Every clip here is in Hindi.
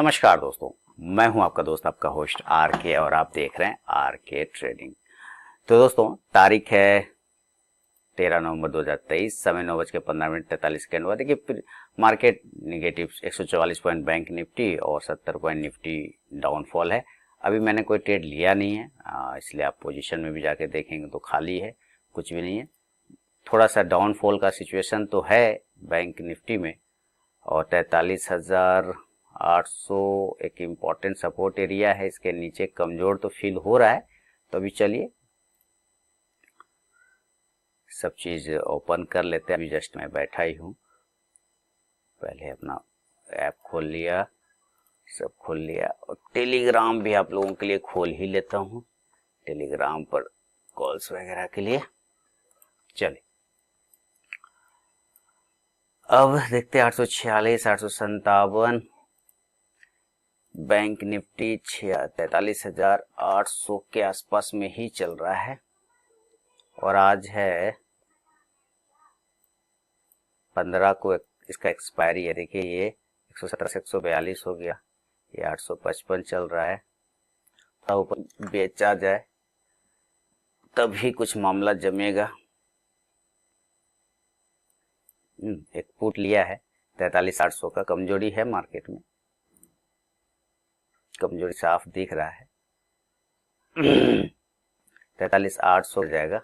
नमस्कार दोस्तों, मैं हूं आपका दोस्त, आपका होस्ट आर के, और आप देख रहे हैं आर के ट्रेडिंग। तो दोस्तों, तारीख है 13 नवंबर 2023, समय 9:15 हुआ। देखिए, फिर market negative 144 point bank Nifty और 70 पॉइंट निफ्टी डाउनफॉल है। अभी मैंने कोई ट्रेड लिया नहीं है, इसलिए आप पोजीशन में भी जाके देखेंगे तो खाली है, कुछ भी नहीं है। थोड़ा सा डाउनफॉल का सिचुएशन तो है बैंक निफ्टी में, और 43,800 एक इम्पॉर्टेंट सपोर्ट एरिया है। इसके नीचे कमजोर तो फील हो रहा है। तो अभी चलिए सब चीज ओपन कर लेते हैं। अभी जस्ट मैं बैठा ही हूँ, पहले अपना ऐप खोल लिया, सब खोल लिया, और टेलीग्राम भी आप लोगों के लिए खोल ही लेता हूँ, टेलीग्राम पर कॉल्स वगैरह के लिए। चलिए अब देखते हैं 846, 857, बैंक निफ्टी 43,800 के आसपास में ही चल रहा है। और आज है 15 को इसका एक्सपायरी है। देखिए, ये 117 से 142 हो गया, ये 855 चल रहा है। तो ऊपर बेचा जाए तभी कुछ मामला जमेगा। एक पुट लिया है, 43,800 का। कमजोरी है मार्केट में, कमजोरी साफ दिख रहा है। 43,800 हो जाएगा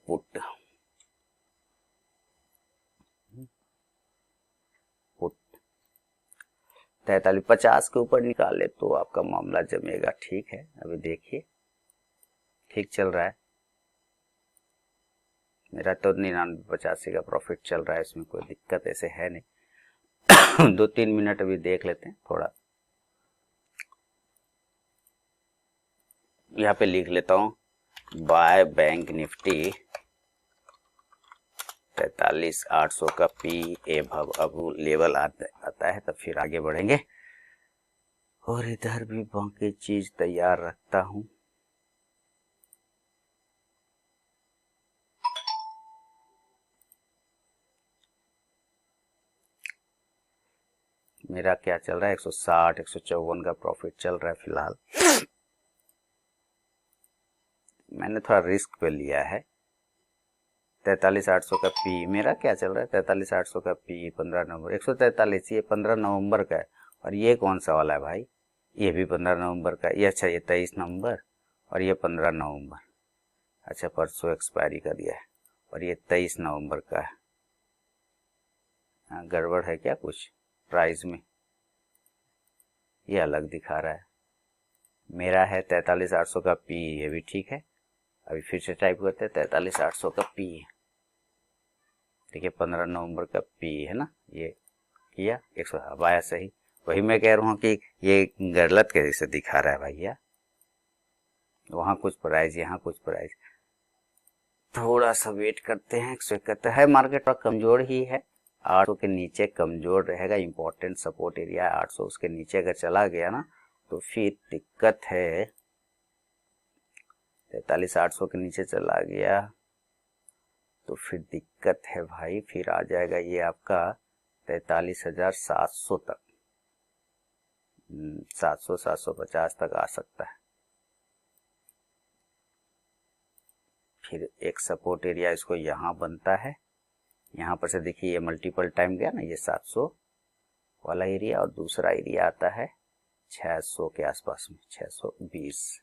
पुट। पुट 43,50 के ऊपर निकाले तो आपका मामला जमेगा। ठीक है, अभी देखिए ठीक चल रहा है। मेरा तो 99.85 का प्रॉफिट चल रहा है, इसमें कोई दिक्कत ऐसे है नहीं। 2-3 मिनट अभी देख लेते हैं। थोड़ा यहाँ पे लिख लेता हूँ, बाय बैंक निफ्टी 43,800 का पी एभव। अब लेवल आता है तब फिर आगे बढ़ेंगे। और इधर भी बाकी चीज तैयार रखता हूँ। मेरा क्या चल रहा है, 160, 154 का प्रॉफिट चल रहा है फिलहाल। मैंने थोड़ा रिस्क पे लिया है। 43,800 का पी मेरा क्या चल रहा है, 43,800 का पी 15 नवंबर 143, ये 15 नवंबर का है। और ये कौन सा वाला है भाई, ये भी 15 नवंबर का। ये अच्छा, ये 23 नवंबर और ये 15 नवंबर। अच्छा, परसों एक्सपायरी कर दिया है। और ये 23 नवंबर का है। गड़बड़ है क्या कुछ प्राइस में, ये अलग दिखा रहा है। मेरा है 43,800 का पी, ये भी ठीक है। अभी फिर से टाइप करते हैं, 43,800 का पी। देखिए 15 नवंबर का पी है ना, ये किया 100 आया सही। वही मैं कह रहा हूँ कि ये गलत कैसे दिखा रहा है भैया, वहां कुछ प्राइस यहाँ कुछ प्राइस। थोड़ा सा वेट करते हैं। 171 है, मार्केट थोड़ा कमजोर ही है। 800 के नीचे कमजोर रहेगा। इंपॉर्टेंट सपोर्ट एरिया 800, उसके नीचे अगर चला गया ना तो फिर दिक्कत है। 43,800 के नीचे चला गया तो फिर दिक्कत है भाई। फिर आ जाएगा ये आपका 43,700 तक, 700, 750 तक आ सकता है। फिर एक सपोर्ट एरिया इसको यहाँ बनता है। यहाँ पर से देखिए ये मल्टीपल टाइम गया ना, ये 700 वाला एरिया, और दूसरा एरिया आता है 600 के आसपास में, 620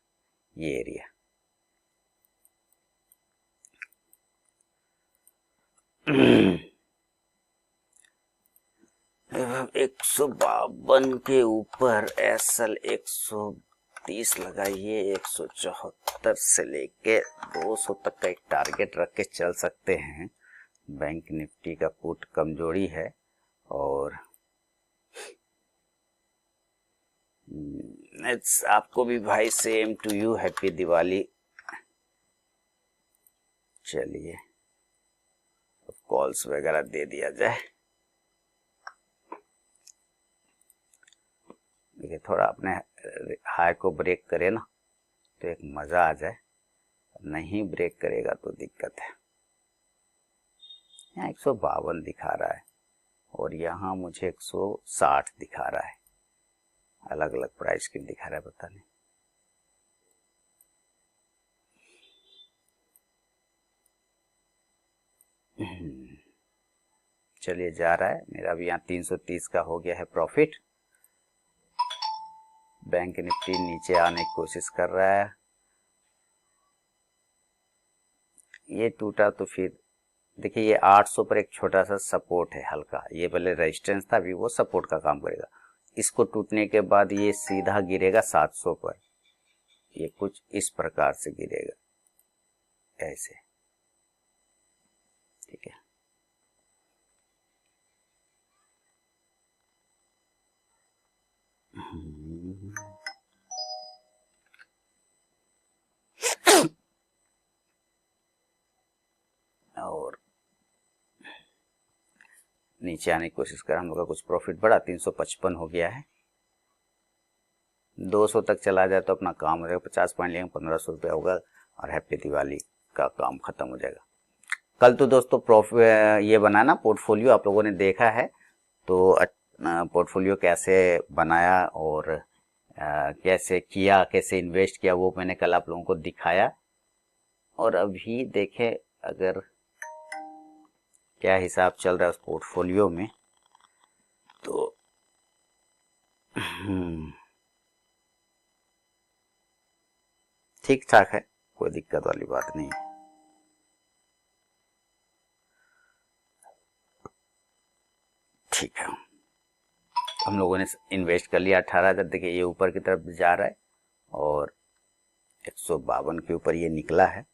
ये एरिया। 152 के ऊपर एसएल 130 लगाइए। 174 से लेके 200 तक का एक टारगेट रख के चल सकते हैं। बैंक निफ्टी का पुट कमजोरी है। और आपको भी भाई same to you, happy Diwali. चलिए कॉल्स वगैरह दे दिया जाए। देखिए थोड़ा अपने हाई को ब्रेक करे ना तो एक मजा आ जाए, नहीं ब्रेक करेगा तो दिक्कत है। यहाँ 152 दिखा रहा है, और यहाँ मुझे 160 दिखा रहा है। अलग अलग प्राइस क्यों दिखा रहा है पता नहीं। चलिए जा रहा है मेरा भी। यहाँ 330 का हो गया है प्रॉफिट। बैंक निफ्टी नीचे आने की कोशिश कर रहा है। ये टूटा तो फिर देखिए ये 800 पर एक छोटा सा सपोर्ट है हल्का। ये पहले रेजिस्टेंस था, अभी वो सपोर्ट का काम करेगा। इसको टूटने के बाद ये सीधा गिरेगा 700 पर। ये कुछ इस प्रकार से गिरेगा, ऐसे, ठीक है। और नीचे आने की कोशिश कर। हम लोग का कुछ प्रॉफिट बढ़ा, 355 हो गया है। 200 तक चला जाए तो अपना काम हो जाएगा। 50 पॉइंट लेंगे, 1500 रुपया होगा और हैप्पी दिवाली का काम खत्म हो जाएगा। कल तो दोस्तों प्रॉफिट ये बना ना पोर्टफोलियो, आप लोगों ने देखा है। तो पोर्टफोलियो कैसे बनाया और कैसे किया, कैसे इन्वेस्ट किया, वो मैंने कल आप लोगों को दिखाया। और अभी देखें अगर क्या हिसाब चल रहा है उस पोर्टफोलियो में, तो ठीक ठाक है, कोई दिक्कत वाली बात नहीं है। ठीक है, हम लोगों ने इन्वेस्ट कर लिया 18,000। देखिए ये ऊपर की तरफ जा रहा है और 152 के ऊपर ये निकला है।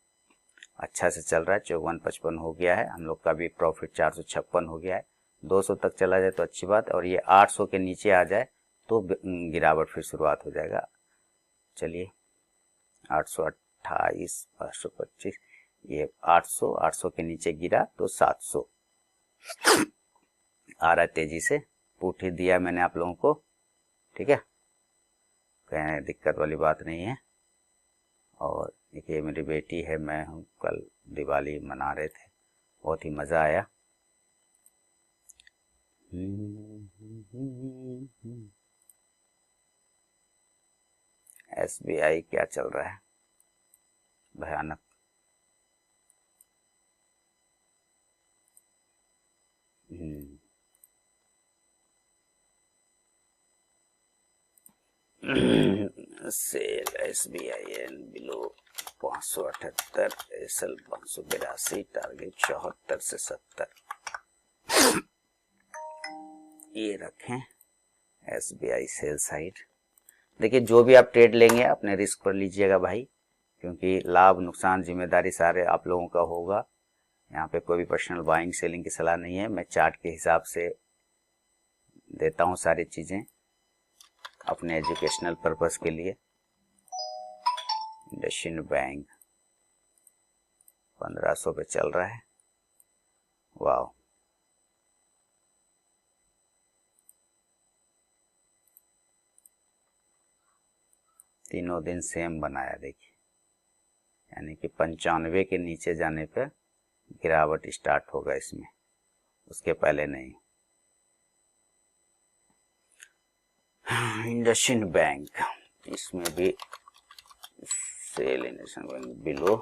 अच्छा से चल रहा है। 54-55 हो गया है। हम लोग का भी प्रॉफिट 456 हो गया है। 200 तक चला जाए तो अच्छी बात, और ये 800 के नीचे आ जाए तो गिरावट फिर शुरुआत हो जाएगा। चलिए 828, 525, ये 800 के नीचे गिरा तो 700 आ रहा है तेजी से। पुट ही दिया मैंने आप लोगों को, ठीक है, कहीं दिक्कत वाली बात नहीं है। और देखिए मेरी बेटी है, मैं हूँ, कल दिवाली मना रहे थे, बहुत ही मज़ा आया। SBI क्या चल रहा है, भयानक। Sell SBIN below 578, SL 582, target 74 से 70। ये रखें SBI सेल साइड। देखिए जो भी आप ट्रेड लेंगे अपने रिस्क पर लीजिएगा भाई, क्योंकि लाभ नुकसान जिम्मेदारी सारे आप लोगों का होगा। यहाँ पे कोई भी पर्सनल बाइंग सेलिंग की सलाह नहीं है। मैं चार्ट के हिसाब से देता हूँ सारी चीज़ें अपने एजुकेशनल पर्पस के लिए। इंडसइंड बैंक 1500 पे चल रहा है। वाह, तीनों दिन सेम बनाया देखिए, यानी कि 95 के नीचे जाने पर गिरावट स्टार्ट होगा इसमें, उसके पहले नहीं। इंडसइंड बैंक, इसमें भी sell IndusInd bank below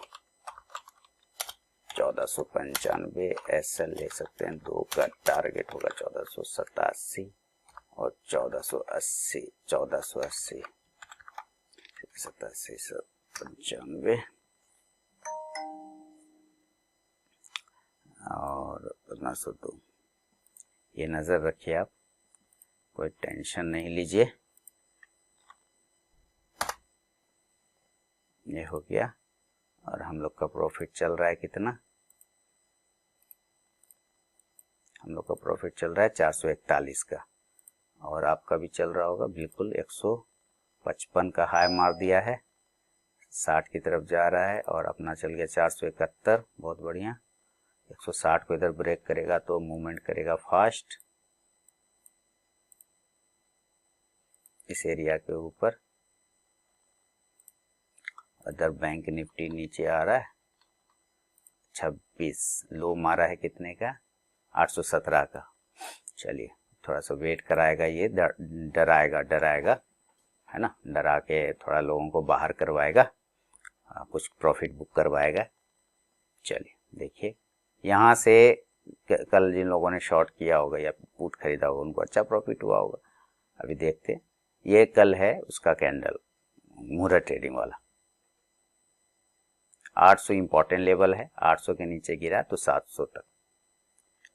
1495, SL ले सकते हैं, 2 का टारगेट होगा 1487 और 1480, 1480, 8795 और 1502। ये नज़र रखिए आप, कोई टेंशन नहीं लीजिए। ये हो गया और हम लोग का प्रॉफिट चल रहा है कितना, हम लोग का प्रॉफिट चल रहा है 441 का, और आपका भी चल रहा होगा बिल्कुल। 155 का हाई मार दिया है, 60 की तरफ जा रहा है और अपना चल गया 471। बहुत बढ़िया। 160 को इधर ब्रेक करेगा तो मूवमेंट करेगा फास्ट इस एरिया के ऊपर। अदर बैंक निफ्टी नीचे आ रहा है 26, लो मारा है कितने का, 817 का। चलिए थोड़ा सा वेट कराएगा, ये डराएगा है ना, डरा के थोड़ा लोगों को बाहर करवाएगा, कुछ प्रॉफिट बुक करवाएगा। चलिए देखिए यहाँ से कल जिन लोगों ने शॉर्ट किया होगा या पुट खरीदा होगा उनको अच्छा प्रॉफिट हुआ होगा। अभी देखते हैं, ये कल है उसका कैंडल मुहूर्त ट्रेडिंग वाला। 800 इंपॉर्टेंट लेवल है, 800 के नीचे गिरा तो 700 तक,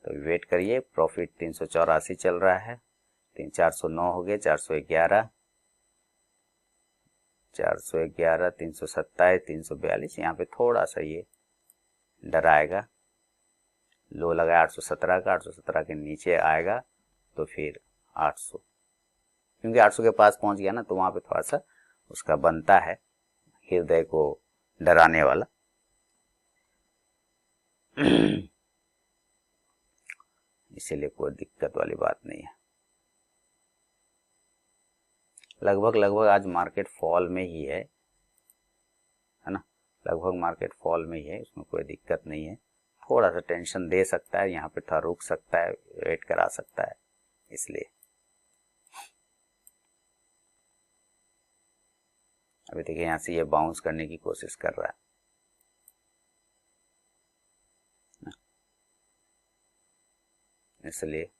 तो वेट करिए। प्रॉफिट 384 चल रहा है, 409 हो गए, 411, 327, 342। यहाँ पे थोड़ा सा ये डराएगा, लो लगा 817 का, 817 के नीचे आएगा तो फिर 800, क्योंकि 800 के पास पहुंच गया ना तो वहां पे थोड़ा सा उसका बनता है हृदय को डराने वाला। इसीलिए कोई दिक्कत वाली बात नहीं है। लगभग आज मार्केट फॉल में ही है ना, लगभग मार्केट फॉल में ही है, इसमें कोई दिक्कत नहीं है। थोड़ा सा टेंशन दे सकता है, यहाँ पे थोड़ा रुक सकता है, वेट करा सकता है, इसलिए। अभी देखिए यहाँ से ये बाउंस करने की कोशिश कर रहा है, इसलिए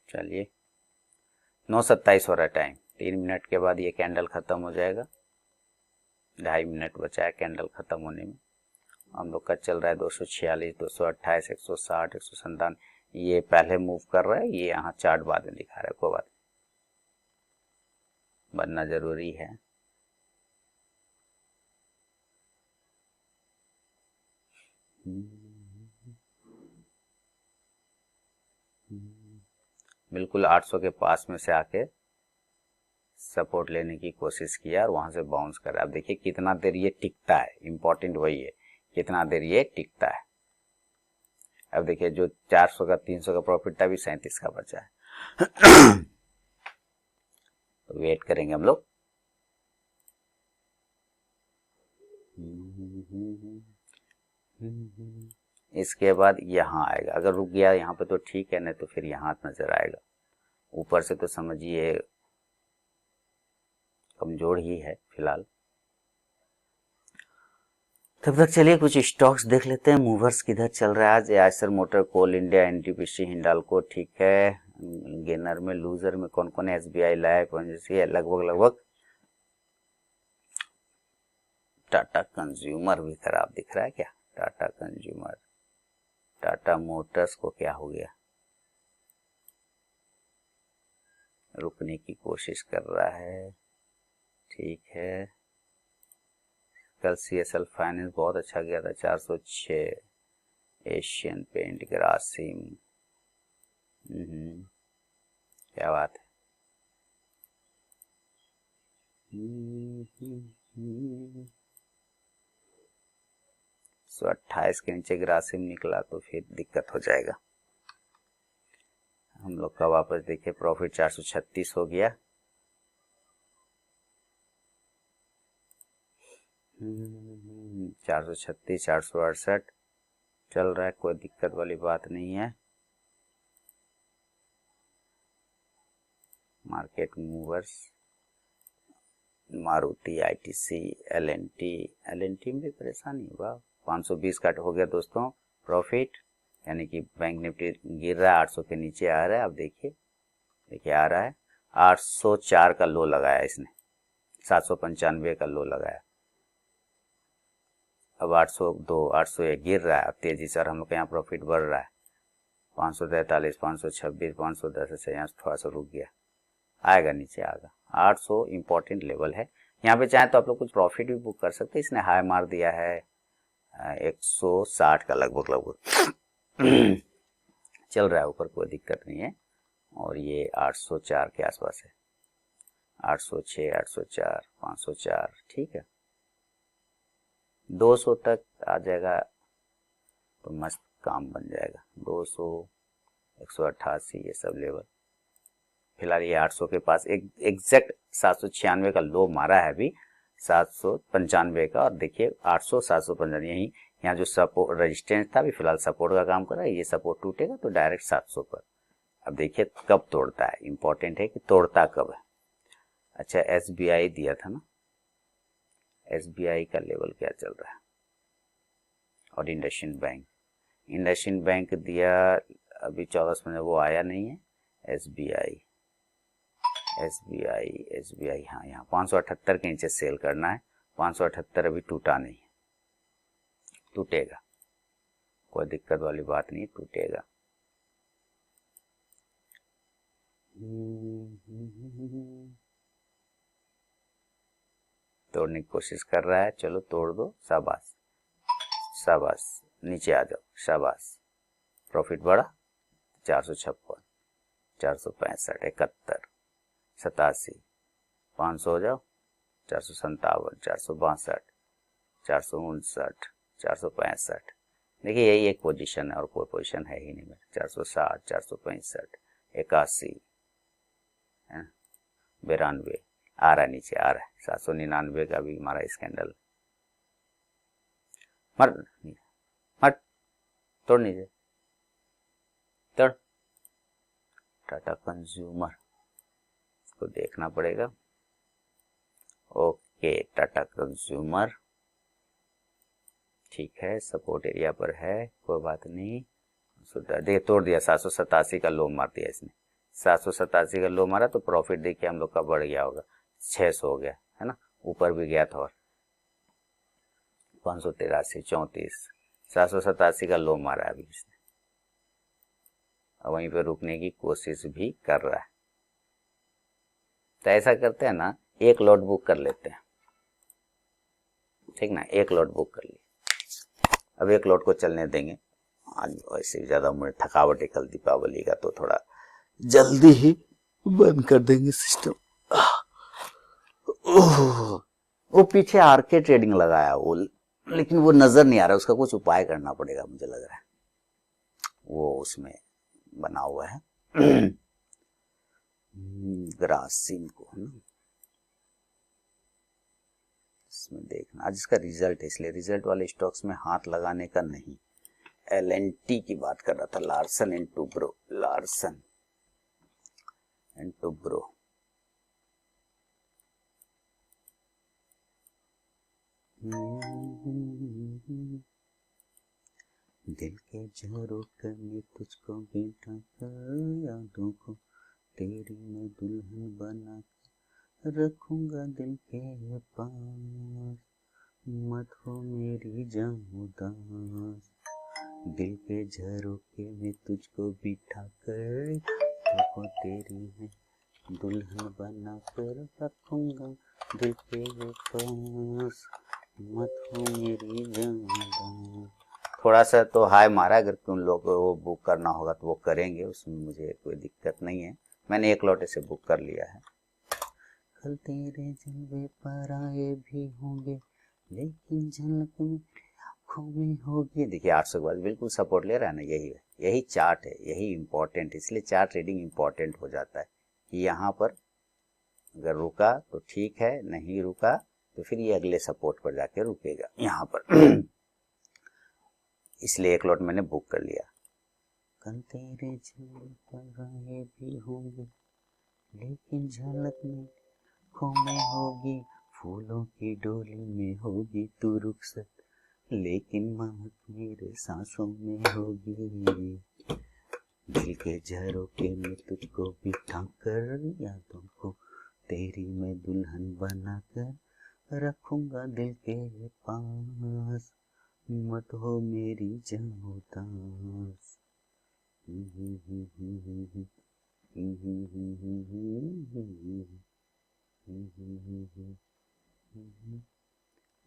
चलिए 9:27 हो रहा है टाइम, 3 मिनट के बाद ये कैंडल खत्म हो जाएगा, 2.5 मिनट बचा है कैंडल खत्म होने में। हम लोग का चल रहा है 246, 228, 160, 197। ये पहले मूव कर रहा है, ये यहाँ चार्ट बाद में दिखा रहा है, कोई बात बनना जरूरी है। बिल्कुल 800 के पास में से आके सपोर्ट लेने की कोशिश किया और वहां से बाउंस कर रहा है। अब देखिए कितना देर ये टिकता है, इंपॉर्टेंट वही है, कितना देर ये टिकता है। अब देखिए जो 400 का 300 का प्रॉफिट था, अभी 37 का बचा है। तो वेट करेंगे हम लोग। इसके बाद यहाँ आएगा, अगर रुक गया यहाँ पे तो ठीक है, नहीं तो फिर यहाँ नजर आएगा। ऊपर से तो समझिए कमजोर ही है फिलहाल। तब तक चलिए कुछ स्टॉक्स देख लेते हैं, मूवर्स किधर चल रहा है आज। आयशर मोटर, कोल इंडिया, एनटीपीसी, हिंडाल्को ठीक है। गेनर में, लूजर में कौन कौन है? एसबीआई लाइफ है, लगभग टाटा कंज्यूमर भी खराब दिख रहा है क्या? टाटा कंज्यूमर, टाटा मोटर्स को क्या हो गया? रुकने की कोशिश कर रहा है, ठीक है। कल सीएसएल फाइनेंस बहुत अच्छा गया था, 406। एशियन पेंट, ग्रासिम, क्या बात है। 128 के नीचे ग्रासिम निकला तो फिर दिक्कत हो जाएगा। हम लोग का वापस देखिए प्रॉफिट 436 हो गया। 436, 468 चल रहा है, कोई दिक्कत वाली बात नहीं है। Market movers, Maruti, ITC, LNT में भी परेशानी हुआ। 520 का हो गया दोस्तों प्रॉफिट, यानी कि बैंक निफ्टी गिर रहा है, 800 के नीचे आ रहा है। अब देखिए आ रहा है, 804 का लो लगाया इसने, 795 का लो लगाया, अब 802, 801 गिर रहा है। अब तेजी से हम लोग का यहाँ प्रॉफिट बढ़ रहा है, 543, 526, 510 से यहाँ थोड़ा सा रुक गया, आएगा नीचे आएगा। 800 इंपॉर्टेंट लेवल है, यहाँ पे चाहे तो आप लोग कुछ प्रॉफिट भी बुक कर सकते हैं। इसने हाई मार दिया है 160 का लगभग चल रहा है ऊपर, कोई दिक्कत नहीं है। और ये 804 के आसपास है, 806, 804, 504, ठीक है। 200 तक आ जाएगा तो मस्त काम बन जाएगा। 200, 188 ये सब लेवल। फिलहाल ये 800 के पास एग्जैक्ट 796 का लो मारा है अभी, 795 का। और देखिए 800, 795 यही यहाँ जो सपोर्ट रेजिस्टेंस था अभी फिलहाल सपोर्ट का काम कर रहा है, ये सपोर्ट टूटेगा तो डायरेक्ट 700 पर। अब देखिए कब तोड़ता है, इंपॉर्टेंट है कि तोड़ता कब है। अच्छा एसबीआई दिया था ना, एसबीआई का लेवल क्या चल रहा है, और इंडसइंड बैंक दिया अभी 24 में, वो आया नहीं है। एसबीआई हाँ, यहाँ 578 के नीचे सेल करना है। 578 अभी टूटा नहीं है, टूटेगा, कोई दिक्कत वाली बात नहीं, टूटेगा। तोड़ने की कोशिश कर रहा है, चलो तोड़ दो, शाबाश शाबाश, नीचे आ जाओ, शाबाश। प्रॉफिट बढ़ा 456, 465, 71, 87, 500 हो जाओ, 457, 462, 459, 465। देखिए यही एक पोजीशन है और कोई पोजीशन है ही नहीं मेरे। 460, 465, 81, 92 आ रहा है, नीचे आ रहा है। 799 का भी हमारा स्कैंडल। मत तोड़ नीचे, तोड़। टाटा कंज्यूमर को देखना पड़ेगा। ओके टाटा कंज्यूमर ठीक है, सपोर्ट एरिया पर है, कोई बात नहीं। देखिए तोड़ दिया, 787 का लो मार दिया इसने। 787 का लो मारा तो प्रॉफिट देखिए हम लोग का बढ़ गया होगा, 600 हो गया है ना, ऊपर भी गया था। और 583, 34, 787 का लो मारा अभी इसने, और वहीं पे रुकने की कोशिश भी कर रहा है। तो ऐसा करते हैं ना, एक लॉट बुक कर लेते हैं, ठीक ना, एक लॉट बुक कर लिया। अब एक लॉट को चलने देंगे, आज वैसे भी ज्यादा मुझे थकावट है कल दीपावली का, तो थोड़ा जल्दी ही बंद कर देंगे सिस्टम। वो पीछे आरके ट्रेडिंग लगाया वो, लेकिन वो नजर नहीं आ रहा, उसका कुछ उपाय करना पड़ेगा मुझे लग रहा है, वो उसमें बना हुआ है ग्रासिम को है ना, इसमें देखना। आज इसका रिजल्ट है, इसलिए रिजल्ट वाले स्टॉक्स में हाथ लगाने का नहीं। एलएनटी की बात कर रहा था, Larsen and Toubro, Larsen and Toubro. दिल के झरोखे में तुझको बिठा कर, यादों को तेरी मैं दुल्हन बना कर रखूंगा दिल के पास, मत हो मेरी जान उदास। दिल के झरोखे में तुझको बिठा कर, यादों को तेरी मैं दुल्हन बना कर रखूंगा दिल के पास, मत हो मेरी जान उदास। थोड़ा सा तो हाई मारा, अगर उन लोगों को वो बुक करना होगा तो वो करेंगे, उसमें मुझे कोई दिक्कत नहीं है। मैंने एक लॉट से बुक कर लिया है। कल तेरे जलवे पर आए भी होंगे, लेकिन झलक में आंखों में होगी। देखिए 800 के बाद बिल्कुल सपोर्ट ले रहा है ना, यही चार्ट है, यही इंपॉर्टेंट, इसलिए चार्ट ट्रेडिंग इंपॉर्टेंट हो जाता है कि यहाँ पर अगर रुका तो ठीक है, नहीं रुका तो फिर ये अगले सपोर्ट पर जाके रुकेगा यहाँ पर इसलिए एक लॉट मैंने बुक कर लिया। कल तेरे झलक पर आए भी होंगे, लेकिन झलक में आंखों में होगी, फूलों की डोली में होगी तू रुखसत, लेकिन महक मेरे सांसों में होगी। दिल के झरोखे में तुझको बिठा कर, यादों को तेरी मैं दुल्हन बना कर रखूंगा दिल के पास, मत हो मेरी जान उदास।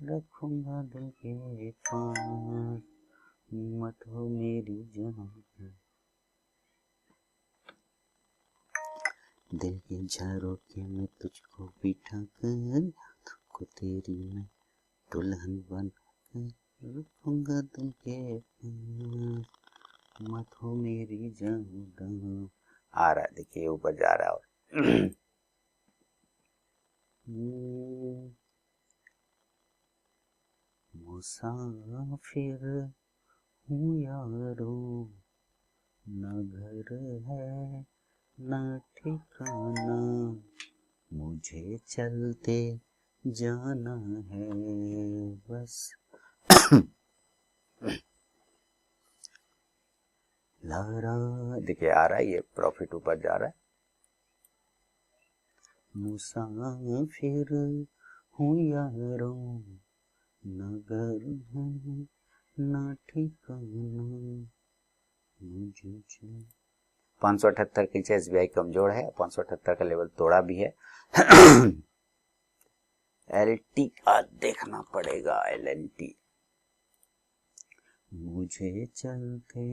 रखूंगा दिल के पास, मत हो मेरी जान। दिल के झरोखे में तुझको बिठा कर, तुझको तेरी मैं दुल्हन बना कर रखूंगा दिल के पास, मत हो मेरी जान। आ रहा है, देखिए ऊपर जा रहा है। मुसाफिर हूँ यारो, न घर है न ठिकाना, मुझे चलते जाना है बस। लारा, देखिए आ रहा है, ये प्रॉफिट ऊपर जा रहा है। मुसाफिर हूँ यारो, न घर है न ठिकाना, मुझे 578 के नीचे SBI कमजोर है, 578 का लेवल तोड़ा भी है। LT का देखना पड़ेगा, LNT। मुझे चलते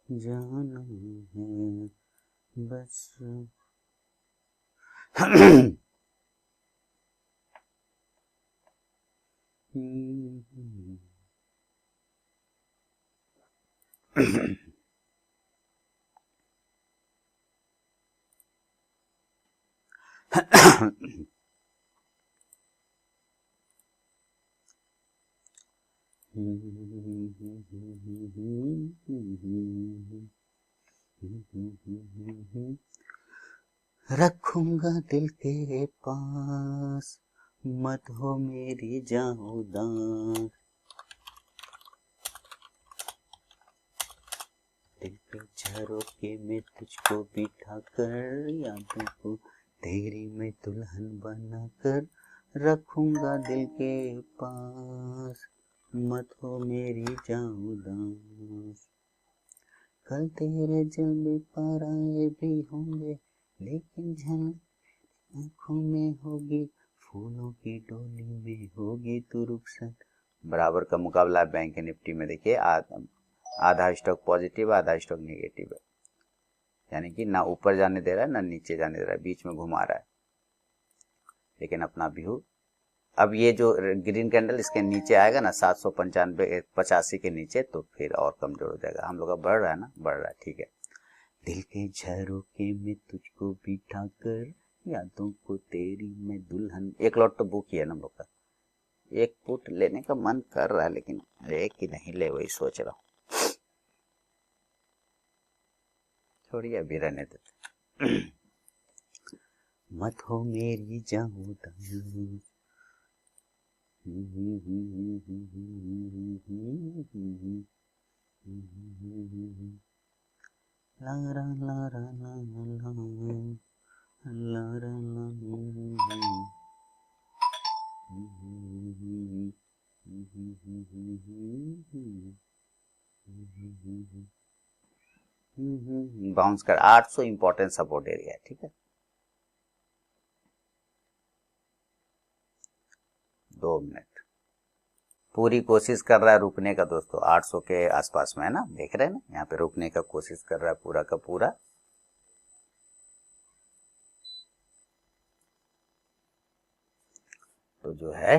जाना है बस। रखूंगा दिल के पास, मत हो मेरी जान उदास, दिल पे झरोके में तुझको बिठा कर, यादों को तेरी मैं दुल्हन बना कर, रखूंगा दिल के पास, मत हो मेरी जान उदास। कल तेरे जलवे पराए भी होंगे, लेकिन झलक आँखों में होगी, फूलों की डोली में होगी तू रुखसत। बराबर का मुकाबला है बैंक निफ्टी में। देखिए आधा स्टॉक पॉजिटिव, आधा स्टॉक नेगेटिव है, यानी कि ना ऊपर जाने दे रहा है ना नीचे जाने दे रहा है, बीच में घुमा रहा है। लेकिन अपना व्यू, अब ये जो ग्रीन कैंडल इसके नीचे आएगा ना 795 के नीचे, तो फिर और कमजोर हो जाएगा। हम लोग का बढ़ रहा है ना, बढ़ रहा है, ठीक है। दिल के झरोके में तुझको बिठा कर, यादों को तेरी मैं दुल्हन। एक लॉट तो बुक किया ना हम लोग का, एक पुट लेने का मन कर रहा है, लेकिन ले कि नहीं ले वही सोच रहा हूँ। छोड़िए अभी रहने देते। मत हो मेरी जाऊं लारा लारा लारा बाउंस कर 800 इंपॉर्टेंट सपोर्ट एरिया है, ठीक है। 2 मिनट पूरी कोशिश कर रहा है रुकने का दोस्तों, 800 के आसपास में है ना, देख रहे हैं ना, यहाँ पे रुकने का कोशिश कर रहा है पूरा का पूरा। तो जो है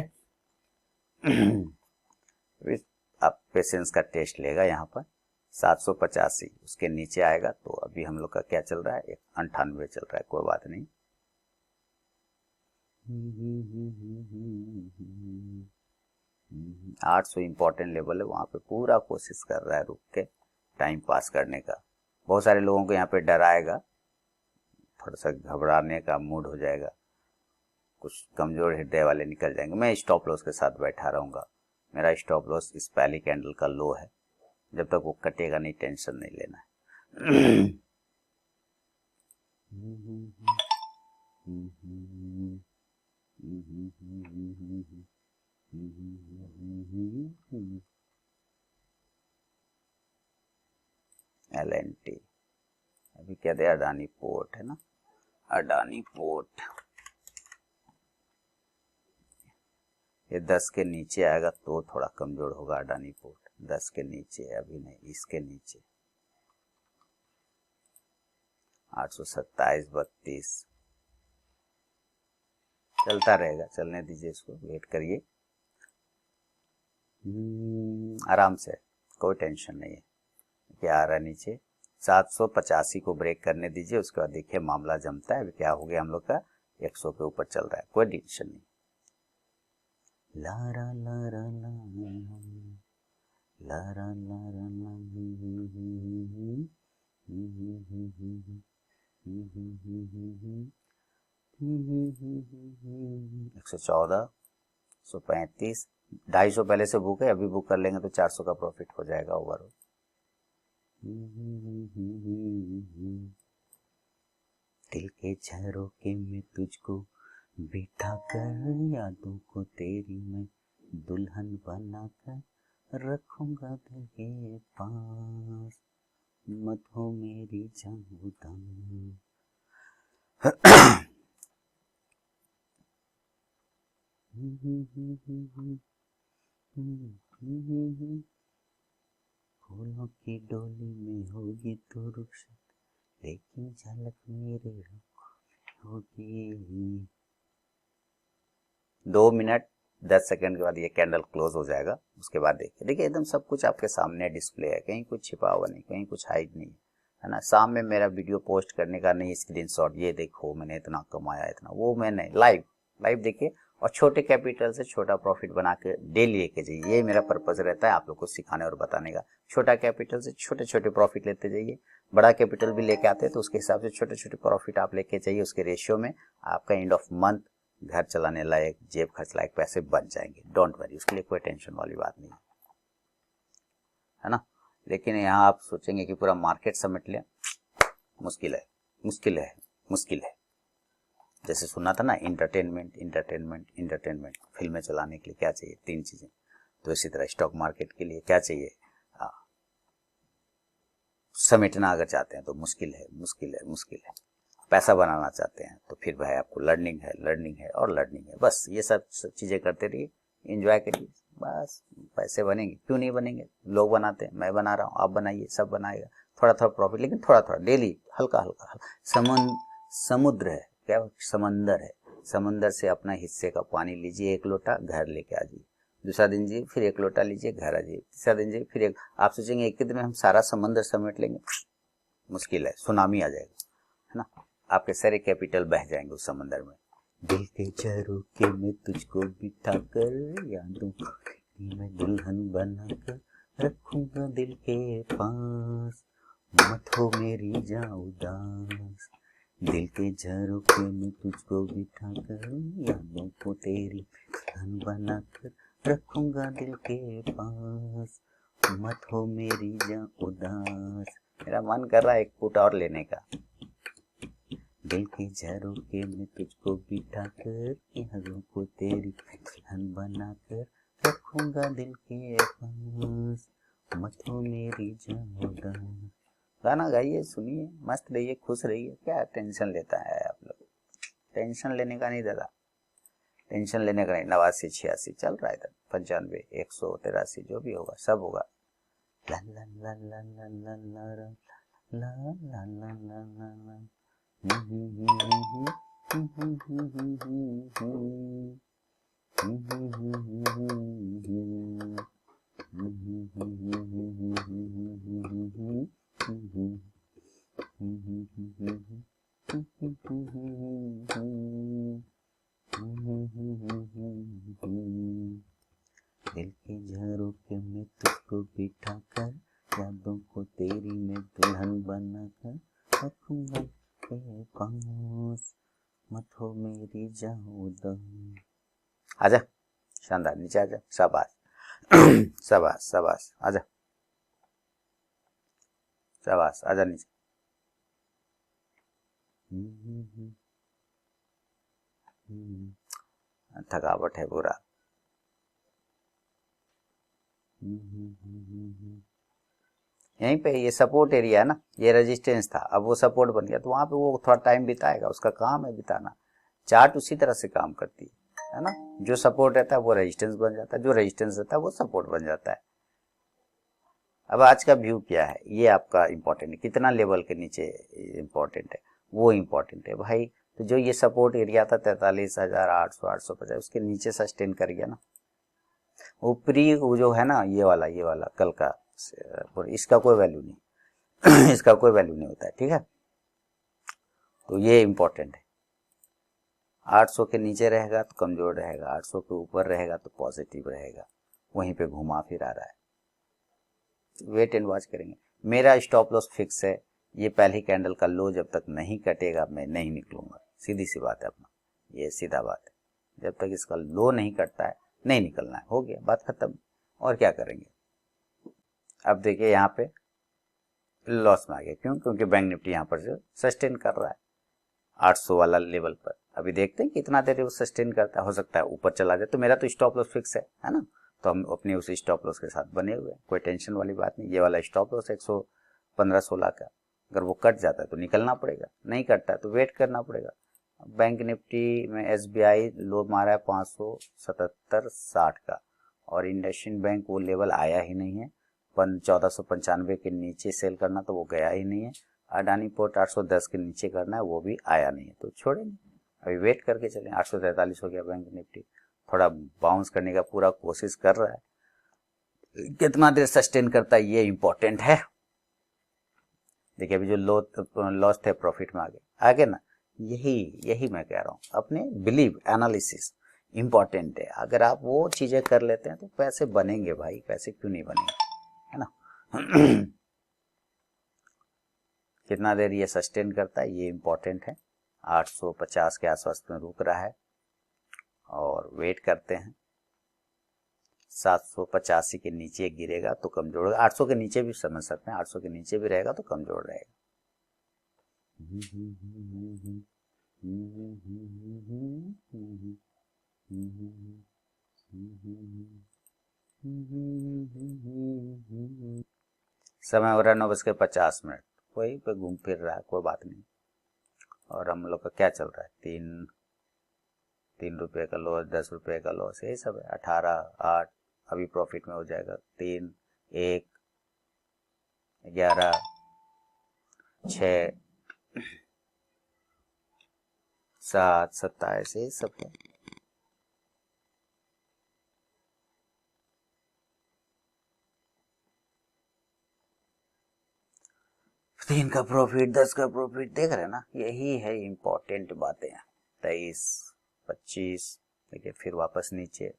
आप पेशेंस का टेस्ट लेगा यहाँ पर। 785 उसके नीचे आएगा तो अभी हम लोग का क्या चल रहा है, 98 चल रहा है, कोई बात नहीं। 800 इंपॉर्टेंट लेवल है, वहां पे पूरा कोशिश कर रहा है रुक के टाइम पास करने का। बहुत सारे लोगों को यहाँ पे डराएगा, थोड़ा सा घबराने का मूड हो जाएगा, कुछ कमजोर हृदय वाले निकल जाएंगे। मैं स्टॉप लॉस के साथ बैठा रहूंगा, मेरा स्टॉप लॉस इस पहली कैंडल का लो है, जब तक वो कटेगा नहीं टेंशन नहीं लेना है। LNT अभी क्या दे, अडानी पोर्ट है ना, अडानी पोर्ट ये 10 के नीचे आएगा तो थोड़ा कमजोर होगा अडानी पोर्ट। 10 के नीचे अभी नहीं, इसके नीचे 827 32 चलता रहेगा, चलने दीजिए इसको, वेट करिए आराम से, कोई टेंशन नहीं है। क्या आ रहा है नीचे 785 को ब्रेक करने दीजिए, उसके बाद देखिए मामला जमता है। अभी क्या हो गया हम लोग का 100 के ऊपर चल रहा है, कोई टेंशन नहीं। लारा लारा ला ला रा ला रा ला 114, 135, 250 पहले से बुक है, अभी बुक कर लेंगे तो 400 का प्रॉफिट हो जाएगा ओवरऑल। दिल के झरोखे में तुझको बिठा कर, यादों को तेरी मैं दुल्हन बना कर रखूंगा दिल के पास, मत हो मेरी जान उदास। फूलों की डोली में होगी तो रुखसत, लेकिन झलक मेरे आँखों में होगी। 2 मिनट 10 सेकंड के बाद ये कैंडल क्लोज हो जाएगा। उसके बाद देखिए, देखिए एकदम सब कुछ आपके सामने डिस्प्ले है, कहीं कुछ छिपा हुआ नहीं, कहीं कुछ हाइड नहीं है ना। शाम में मेरा वीडियो पोस्ट करने का नहीं स्क्रीनशॉट, ये देखो मैंने इतना कमाया इतना, वो मैंने लाइव लाइव देखिए, और छोटे कैपिटल से छोटा प्रॉफिट बना के डेली लेके जाइए। ये मेरा पर्पज रहता है आप लोग को सिखाने और बताने का। छोटा कैपिटल से छोटे छोटे प्रॉफिट लेते जाइए, बड़ा कैपिटल भी लेके आते हैं तो उसके हिसाब से छोटे छोटे प्रॉफिट आप लेके जाइए। उसके रेशियो में आपका एंड ऑफ मंथ घर चलाने लायक, जेब खर्च लायक पैसे बन जाएंगे। डोंट वरी, उसके लिए कोई टेंशन वाली बात नहीं है ना। लेकिन यहाँ आप सोचेंगे कि पूरा मार्केट समेट लिया, मुश्किल है, मुश्किल है, मुश्किल है। जैसे सुना था ना, इंटरटेनमेंट इंटरटेनमेंट इंटरटेनमेंट, फिल्में चलाने के लिए क्या चाहिए? 3 चीजें। तो इसी तरह स्टॉक मार्केट के लिए क्या चाहिए? समेटना अगर चाहते हैं तो मुश्किल है, मुश्किल है, मुश्किल है। पैसा बनाना चाहते हैं तो फिर भाई आपको लर्निंग है, लर्निंग है और लर्निंग है। बस ये सब चीजें करते रहिए, एंजॉय करिए, बस पैसे बनेंगे। क्यों नहीं बनेंगे? लोग बनाते हैं, मैं बना रहा हूँ, आप बनाइए, सब बनाएगा। थोड़ा थोड़ा प्रॉफिट, लेकिन थोड़ा थोड़ा डेली, हल्का हल्का। समुद्र है क्या, समंदर है, समंदर से अपना हिस्से का पानी लीजिए 1 लोटा, घर लेके आ जाइए। दूसरा दिन जी फिर 1 लोटा लीजिए, घर आ जाइए। तीसरा दिन जी फिर आप सोचेंगे एक दिन में हम सारा समंदर समेट लेंगे, मुश्किल है, सुनामी आ जाएगा, है ना। आपके सारे कैपिटल बह जाएंगे उस समंदर में। दिल के झरोखे में तुझको बिठा कर, यादों को मैं दुल्हन बना कर रखूंगा दिल के पास, मत हो मेरी जान उदास। दिल के झरोखे में तुझको बिठा कर, यादों को तेरी दुल्हन बना कर रखूंगा दिल के पास, मत हो मेरी जान उदास। मेरा मन कर रहा है एक फुट और लेने का। दिल के झरोखे में तुझको बिठा कर, यादों को तेरी दुल्हन बना कर रखूंगा दिल के पास, मत हो मेरी जान उदास। गाना गाइए, सुनिए, मस्त रहिए, खुश रहिए। क्या टेंशन लेता है आप लोग? टेंशन लेने का नहीं दादा, टेंशन लेने का नहीं। 89 86 चल रहा है इधर, 95 183 जो भी होगा सब होगा। ला ला ला ला ला ला ला ला ला ला ला ला ला। दिल के झरोखे में तुझको बिठा कर, यादों को तेरी मैं दुल्हन बना कर रखूंगा तेरे पास, मत हो मेरी जान उदास। आजा, शानदार, नीचे आजा, शाबाश शाबाश शाबाश, आजा शाबाश, आजा नीचे। थकावट है पूरा। यहीं पे ये सपोर्ट एरिया है ना, ये रेजिस्टेंस था, अब वो सपोर्ट बन गया, तो वहां पे वो थोड़ा टाइम बिताएगा, उसका काम है बिताना। चार्ट उसी तरह से काम करती है ना। जो सपोर्ट रहता है वो रेजिस्टेंस बन जाता है, जो रेजिस्टेंस रहता है वो सपोर्ट बन जाता है। अब आज का व्यू क्या है, ये आपका इंपॉर्टेंट है, कितना लेवल के नीचे इंपॉर्टेंट है, वो इंपॉर्टेंट है भाई। तो जो ये सपोर्ट एरिया था 43,800 850, उसके नीचे सस्टेन कर गया ना। ऊपरी वो जो है ना, ये वाला कल का, इसका कोई वैल्यू नहीं इसका कोई वैल्यू नहीं होता है, ठीक है। तो ये इंपॉर्टेंट है। 800 के नीचे रहेगा तो कमजोर रहेगा, 800 के ऊपर रहेगा तो पॉजिटिव रहेगा, वहीं पे घुमा फिरा रहा है। वेट एंड वॉच करेंगे। मेरा स्टॉप लॉस फिक्स है, ये पहली कैंडल का लो जब तक नहीं कटेगा मैं नहीं निकलूंगा, सीधी सी बात है अपना, ये सीधा बात है। जब तक इसका लो नहीं कटता है नहीं निकलना है, हो गया बात खत्म। और क्या करेंगे। अब देखिए यहाँ पे लॉस में आ गया, क्यों? क्योंकि बैंक निफ्टी यहाँ पर जो सस्टेन कर रहा है 800 वाला लेवल पर। अभी देखते हैं कितना देर वो सस्टेन करता है, हो सकता है ऊपर चला जाए। तो मेरा तो स्टॉप लॉस फिक्स है ना, तो हम अपने उस स्टॉप लॉस के साथ बने हुए हैं, कोई टेंशन वाली बात नहीं। ये वाला स्टॉप लॉस 115-16 का, अगर वो कट जाता है तो निकलना पड़ेगा, नहीं कटता है तो वेट करना पड़ेगा। बैंक निफ्टी में SBI लो मारा है 577.60 का, और इंडसइंड बैंक वो लेवल आया ही नहीं है, 1495 के नीचे सेल करना तो वो गया ही नहीं है। अडानी पोर्ट 810 के नीचे करना है, वो भी आया नहीं है, तो छोड़ेंगे, अभी वेट करके चलें। 843 हो गया बैंक निफ्टी, थोड़ा बाउंस करने का पूरा कोशिश कर रहा है, कितना देर सस्टेन करता है ये इंपॉर्टेंट है। देखिए अभी जो लॉस थे प्रॉफिट में आगे ना, यही मैं कह रहा हूँ, अपने बिलीव एनालिसिस इंपॉर्टेंट है। अगर आप वो चीजें कर लेते हैं तो पैसे बनेंगे भाई, पैसे क्यों नहीं बनेंगे, है ना। कितना देर ये सस्टेन करता है ये इंपॉर्टेंट है। 850 के आसपास में रुक रहा है और वेट करते हैं। 785 के नीचे गिरेगा तो कमजोर होगा, 800 के नीचे भी समझ सकते हैं, 800 के नीचे भी रहेगा तो कमजोर रहेगा। समय हो रहा है 9:50, वही पे घूम फिर रहा है, कोई बात नहीं। और हम लोग का क्या चल रहा है, 3 रुपये का लॉस, 10 रुपये का लॉस, यही सब है। 18, 8 अभी प्रॉफिट में हो जाएगा, 3, 1, 11, 6, 7, 27, यही सब है। तीन का प्रॉफिट, 10 का प्रॉफिट, देख रहे हैं ना, यही है इंपॉर्टेंट बातें। 23, 25, देखिए फिर वापस नीचे।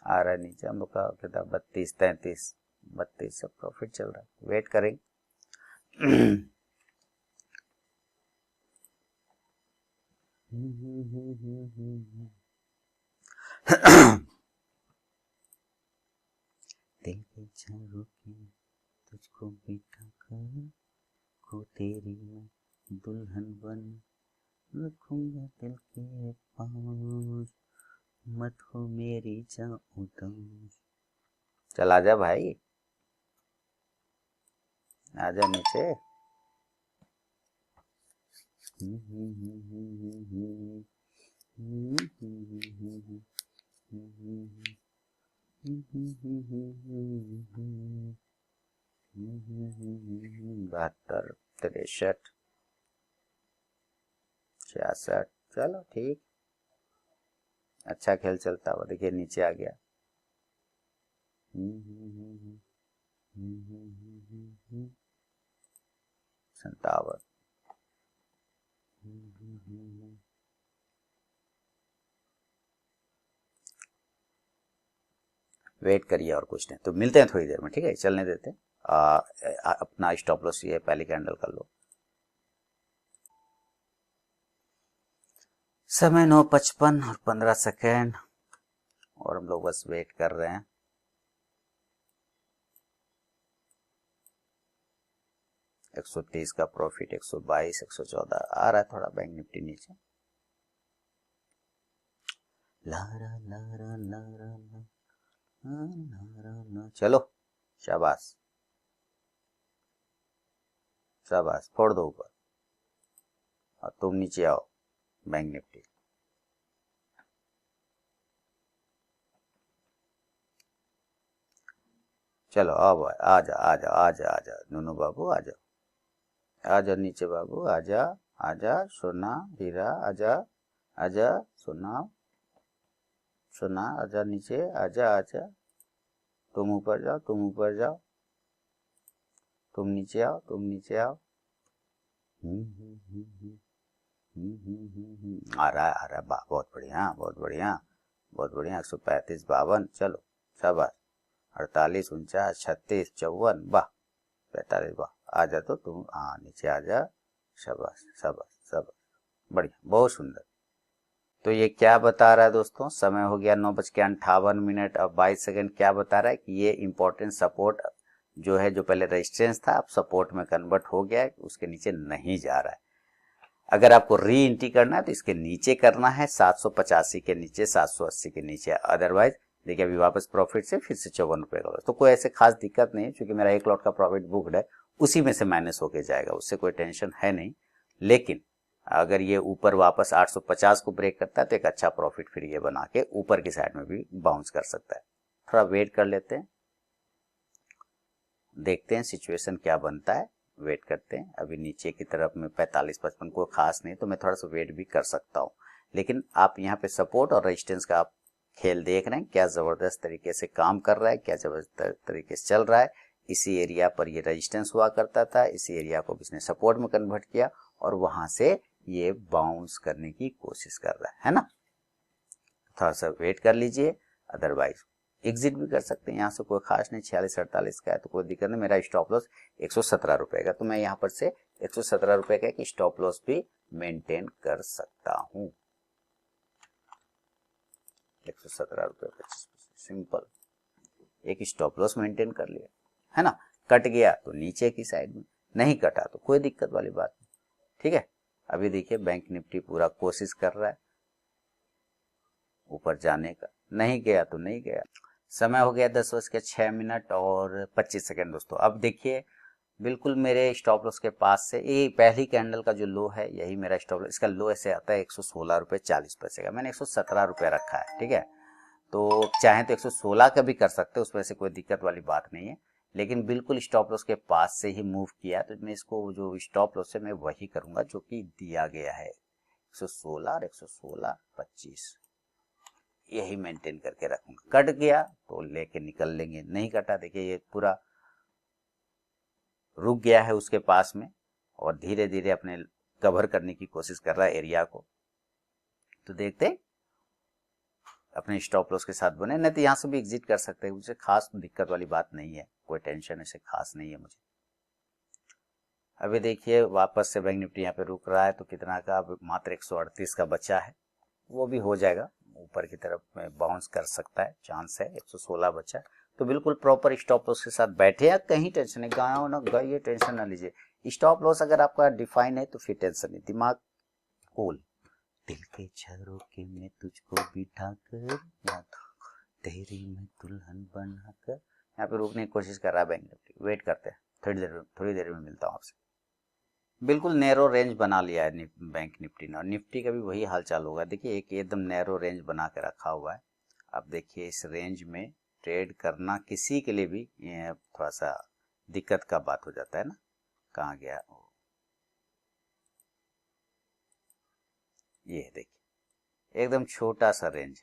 आ रहा है नीचे, हम लोग का कितना 32, 33, 32 से प्रॉफिट चल रहा है, वेट करेंगे। दिल के झरोखे तुझको बिठा कर को तेरी मैं दुल्हन बन रखूंगा दिल के पास, मत हो मेरी जान उदास। चल आजा भाई, आजा नीचे। बहत्तर, 63, 66, चलो ठीक, अच्छा खेल चलता हुआ। देखिए नीचे आ गया। 57, वेट करिए और कुछ नहीं, तो मिलते हैं थोड़ी देर में, ठीक है, चलने देते हैं। अपना स्टॉप लॉस ये पहली कैंडल कर लो। समय 9:55 और 15 सेकेंड, और हम लोग बस वेट कर रहे हैं। $130 का प्रॉफिट, 122, 114 आ रहा है, थोड़ा बैंक निफ्टी नीचे। लारा लारा लारा लारा, चलो शाबाश शाबाश, फोड़ दो ऊपर और तुम नीचे आओ बैंक निफ्टी। चलो आओ, आजा आजा आजा आजा नूनू बाबू, आजा आजा नीचे बाबू, आजा आजा सोना हीरा, आजा आजा सोना, सोना आजा नीचे, आजा आजा, तुम ऊपर जाओ, तुम ऊपर जाओ, तुम नीचे आओ, तुम नीचे आओ। आ रहा है, आ रहा है, वाह बहुत बढ़िया, बहुत बढ़िया, बहुत बढ़िया। 135, 52, चलो शाबाश। 48, 49, 36, 54, वाह। 45, वाह। आ जा तो तुम, हाँ नीचे आ जा, शाबाश शाबाश शाबाश, बढ़िया, बहुत सुंदर। तो ये क्या बता रहा है दोस्तों, समय हो गया 9:58 और 22 क्या बता रहा है कि ये इंपॉर्टेंट सपोर्ट जो है, जो पहले रेजिस्टेंस था अब सपोर्ट में कन्वर्ट हो गया है, उसके नीचे नहीं जा रहा है। अगर आपको री एंट्री करना है तो इसके नीचे करना है, 785 के नीचे, 780 के नीचे। अदरवाइज देखिए अभी वापस प्रॉफिट से फिर से 54 रुपए का, तो कोई ऐसे खास दिक्कत नहीं है, क्योंकि मेरा 1 लॉट का प्रॉफिट बुकड है, उसी में से माइनस होके जाएगा, उससे कोई टेंशन है नहीं। लेकिन अगर ये ऊपर वापस 850 को ब्रेक करता है तो एक अच्छा प्रॉफिट फिर ये बना के ऊपर की साइड में भी बाउंस कर सकता है। थोड़ा वेट कर लेते हैं, देखते हैं सिचुएशन क्या बनता है, वेट करते हैं। अभी नीचे की तरफ में 45-55 को खास नहीं, तो मैं थोड़ा सा वेट भी कर सकता हूँ। लेकिन आप यहाँ पे सपोर्ट और रेजिस्टेंस का आप खेल देख रहे हैं, क्या जबरदस्त तरीके से काम कर रहा है, क्या जबरदस्त तरीके से चल रहा है। इसी एरिया पर ये रेजिस्टेंस हुआ करता था, इसी एरिया को इसने सपोर्ट में कन्वर्ट किया और वहां से ये बाउंस करने की कोशिश कर रहा है ना। थोड़ा सा वेट कर लीजिए, अदरवाइज एग्जिट भी कर सकते हैं, यहाँ से कोई खास नहीं। 46-48 का है तो कोई दिक्कत नहीं। मेरा स्टॉप लॉस 117 रुपए का, तो मैं यहाँ पर से 117 रुपए का एक स्टॉप लॉस भी मेंटेन कर सकता हूँ। 117 रुपए 25 पैसे, सिंपल एक स्टॉप लॉस मेंटेन कर लिया है ना। कट गया तो नीचे की साइड में, नहीं कटा तो कोई दिक्कत वाली बात नहीं, ठीक है। अभी देखिए बैंक निफ्टी पूरा कोशिश कर रहा है ऊपर जाने का, नहीं गया तो नहीं गया। समय हो गया 10:06 और 25 सेकेंड दोस्तों। अब देखिए बिल्कुल मेरे स्टॉप लॉस के पास से ये पहली कैंडल का जो लो है, यही मेरा स्टॉप लॉस। इसका लो ऐसे आता है 116 रुपये 40 पैसे का, मैंने 117 रुपये रखा है, ठीक है। तो चाहे तो 116 का भी कर सकते हैं, उसमें से कोई दिक्कत वाली बात नहीं है। लेकिन बिल्कुल स्टॉप लॉस के पास से ही मूव किया, तो मैं इसको जो स्टॉप लॉस है मैं वही करूंगा जो कि दिया गया है, 116 और 116.25 यही मेंटेन करके रखूंगा। कट गया तो लेके निकल लेंगे, नहीं कटा देखिए ये पूरा रुक गया है उसके पास में और धीरे धीरे अपने कवर करने की कोशिश कर रहा है एरिया को। तो देखते अपने स्टॉप लॉस के साथ बने, नहीं तो यहाँ से भी एग्जिट कर सकते हैं, मुझे खास दिक्कत वाली बात नहीं है, कोई टेंशन ऐसे खास नहीं है मुझे। अभी देखिए वापस से बैंक निफ्टी यहाँ पे रुक रहा है, तो कितना का, अब मात्र 138 का बचा है, वो भी हो जाएगा, ऊपर की तरफ में बाउंस कर सकता है, चांस है। 116 बचा है, तो बिल्कुल प्रॉपर स्टॉप लॉस के साथ बैठे या कहीं टेंशन नहीं, गाँव ना गए टेंशन ना लीजिए। स्टॉप लॉस अगर आपका डिफाइन है तो फिर टेंशन नहीं, दिमाग कूल। दिल के झरोखे में तुझको बिठा कर, तेरी मैं दुल्हन बना कर, यहाँ पे रुकने की कोशिश कर रहा है बैंक निफ्टी। वेट करते हैं, थोड़ी देर में मिलता हूँ आपसे। बिल्कुल नैरो रेंज बना लिया है बैंक निफ्टी ने, और निफ्टी का भी वही हाल चाल होगा। देखिए एक एकदम नैरो रेंज बना के रखा हुआ है। अब देखिए इस रेंज में ट्रेड करना किसी के लिए भी थोड़ा सा दिक्कत का बात हो जाता है ना। कहाँ गया, ये देखिए एकदम छोटा सा रेंज।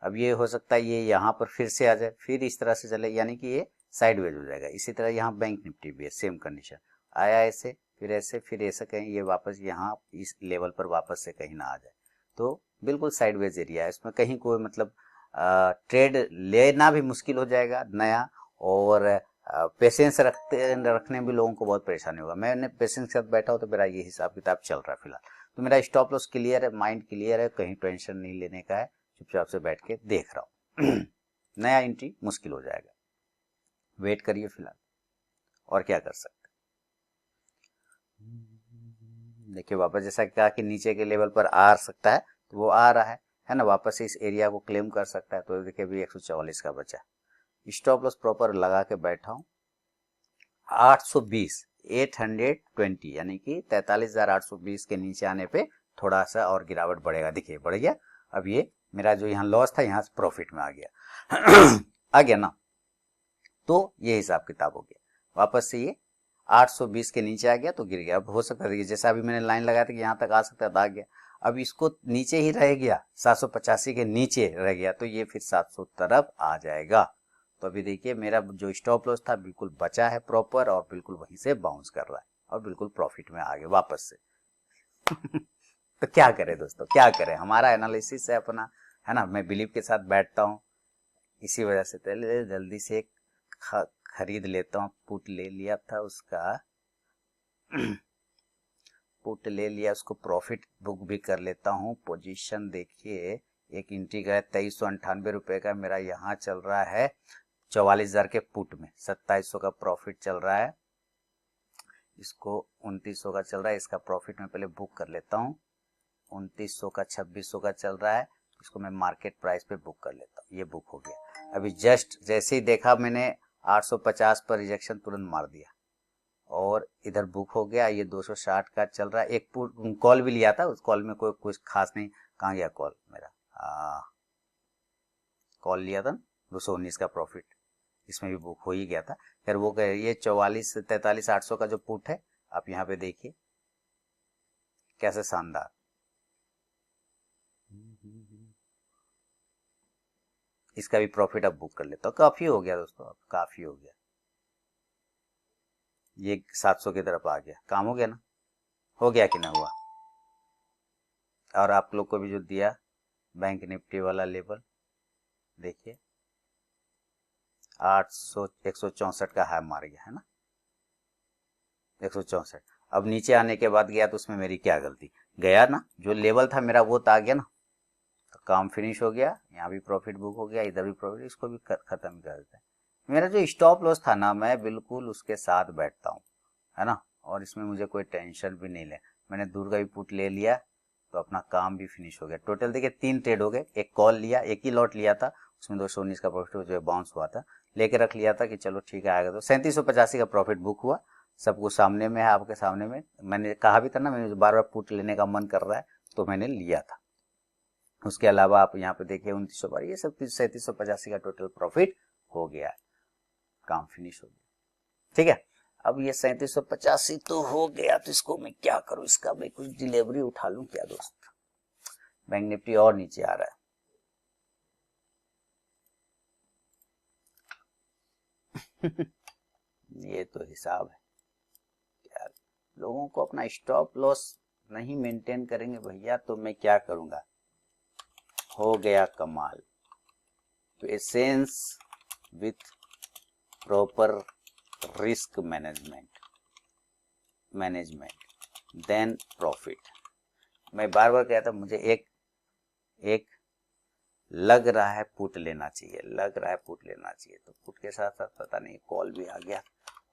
अब ये हो सकता है ये यहाँ पर फिर से आ जाए, फिर इस तरह से चले, यानी कि ये साइडवेज हो जाएगा। इसी तरह यहाँ बैंक निफ्टी भी है, सेम कंडीशन, आया ऐसे फिर ऐसे फिर ऐसे, कहीं ये वापस यहाँ इस लेवल पर वापस से कहीं ना आ जाए, तो बिल्कुल साइडवेज एरिया है, इसमें कहीं कोई मतलब ट्रेड लेना भी मुश्किल हो जाएगा नया, और पेशेंस रखने भी लोगों को बहुत परेशानी होगा। मैंने पेशेंस के साथ बैठा हो तो मेरा ये हिसाब किताब चल रहा है फिलहाल। तो मेरा स्टॉप लॉस क्लियर है, माइंड क्लियर है, कहीं टेंशन नहीं लेने का है, चुपचाप से बैठ के देख रहा हूँ। नया एंट्री मुश्किल हो जाएगा, वेट करिए फिलहाल, और क्या कर सकते। देखिए वापस जैसा कहा कि नीचे के लेवल पर आ सकता है, तो वो आ रहा है ना, वापस इस एरिया को क्लेम कर सकता है। तो देखिए अभी 144 का बचा, स्टॉप लॉस प्रॉपर लगा के बैठा हूँ। 820 820 यानी कि 43,820 के नीचे आने पे थोड़ा सा और गिरावट बढ़ेगा। देखिए बढ़ गया, अब ये मेरा जो यहाँ लॉस था यहाँ से प्रॉफिट में आ गया। आ गया ना, तो ये हिसाब किताब हो गया। वापस से ये 820 के नीचे आ गया तो गिर गया। अब हो सकता है जैसा अभी मैंने लाइन लगाया था कि यहाँ तक आ सकता था, आ गया। अब इसको नीचे ही रह गया, 785 के नीचे रह गया, तो ये फिर 700 तरफ आ जाएगा। तो अभी देखिए मेरा जो स्टॉप लॉस था बिल्कुल बचा है प्रॉपर, और बिल्कुल वहीं से बाउंस कर रहा है और बिल्कुल प्रॉफिट में आ गए वापस से। तो क्या करें दोस्तों, क्या करें, हमारा एनालिसिस है अपना, है ना। मैं बिलीव के साथ बैठता हूँ, इसी वजह से पहले जल्दी से एक खरीद लेता हूँ। पुट ले लिया था उसका, पुट ले लिया, उसको प्रॉफिट बुक भी कर लेता हूँ। पोजीशन देखिए, एक एंट्री का 2398 रुपए का मेरा यहाँ चल रहा है 44,000 के पुट में, 2700 का प्रॉफिट चल रहा है। इसको 2900 का चल रहा है, इसका प्रॉफिट मैं पहले बुक कर लेता हूँ। 2900 का 2600 का चल रहा है, इसको मैं मार्केट प्राइस पे बुक कर लेता हूँ। ये बुक हो गया। अभी जस्ट जैसे ही देखा मैंने 850 पर रिजेक्शन तुरंत मार दिया और इधर बुक हो गया। ये 260 का चल रहा है। एक कॉल भी लिया था, उस कॉल में कोई कुछ खास नहीं। कहाँ गया कॉल मेरा, कॉल लिया था 219 का प्रॉफिट, इसमें भी बुक हो ही गया था। फिर वो ये 44-43-800 का जो पुट है, आप यहाँ पे देखिए कैसे शानदार, इसका भी प्रॉफिट अब बुक कर लेता हूँ। काफी हो गया दोस्तों, अब काफी हो गया। ये 700 की तरफ आ गया, काम हो गया ना, हो गया कि ना हुआ। और आप लोग को भी जो दिया बैंक निफ्टी वाला लेवल देखिए, 164 का हाई मार गया है ना, 164। अब नीचे आने के बाद गया तो उसमें मेरी क्या गलती, गया ना, जो लेवल था मेरा वो तो आ गया ना, तो काम फिनिश हो गया। यहाँ भी प्रॉफिट बुक हो गया, इधर भी प्रॉफिट, इसको भी खत्म कर देते हैं। मेरा जो स्टॉप लॉस था ना, मैं बिल्कुल उसके साथ बैठता हूँ, है ना, और इसमें मुझे कोई टेंशन भी नहीं ले। मैंने दूर का भी पुट ले लिया तो अपना काम भी फिनिश हो गया। टोटल देखिए 3 ट्रेड हो गए। एक कॉल लिया, एक ही लॉट लिया था, उसमें 219 का प्रॉफिट जो बाउंस हुआ था, लेके रख लिया था कि चलो ठीक है आएगा। तो 3785 का प्रॉफिट बुक हुआ। सब कुछ सामने में है, आपके सामने में। मैंने कहा भी था ना, मैंने बार बार पुट लेने का मन कर रहा है, तो मैंने लिया था। उसके अलावा आप यहाँ पे देखिए 2900 बार, ये सब 3785 का टोटल प्रॉफिट हो गया है, काम फिनिश हो गया। ठीक है, अब ये 3785 तो हो गया, तो इसको मैं क्या करूं, इसका मैं कुछ डिलीवरी उठा लूं क्या दोस्त। बैंक निफ्टी और नीचे आ रहा है। ये तो हिसाब है यार, लोगों को अपना स्टॉप लॉस नहीं मेंटेन करेंगे भैया, तो मैं क्या करूंगा। हो गया कमाल। तो essence with proper risk management then profit. मैं बार बार कहता हूं, मुझे एक लग रहा है पुट लेना चाहिए, लग रहा है पुट लेना चाहिए। तो पुट के साथ साथ पता नहीं कॉल भी आ गया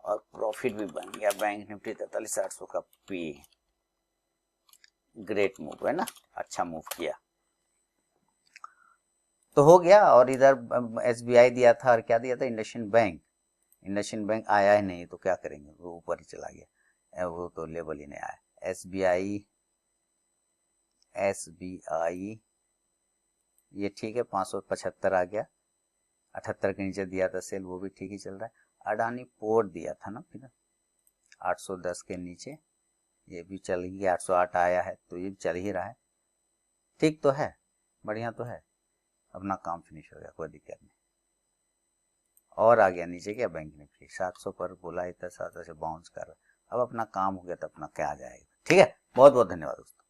और प्रॉफिट भी बन गया। बैंक निफ्टी 43,800 का पी, ग्रेट मूव है ना, अच्छा मूव किया तो हो गया। और इधर एसबीआई दिया था और क्या दिया था, इंडसइंड बैंक। इंडसइंड बैंक आया ही नहीं, तो क्या करेंगे, वो ऊपर ही चला गया, वो तो लेवल ही नहीं आया। एसबीआई ये ठीक है, 575 आ गया। 78 के नीचे दिया था सेल, वो भी ठीक ही चल रहा है। अडानी पोर्ट दिया था ना फिर 810 के नीचे, ये भी चल ही गया। 808 आया है, तो ये भी चल ही रहा है, ठीक तो है, बढ़िया तो है। अपना काम फिनिश हो गया, कोई दिक्कत नहीं। और आ गया नीचे क्या, बैंक निफ्टी 700 पर बोला, इतना 700 से बाउंस कर रहा है। अब अपना काम हो गया तो अपना क्या आ जाएगा। ठीक है, बहुत बहुत धन्यवाद दोस्तों।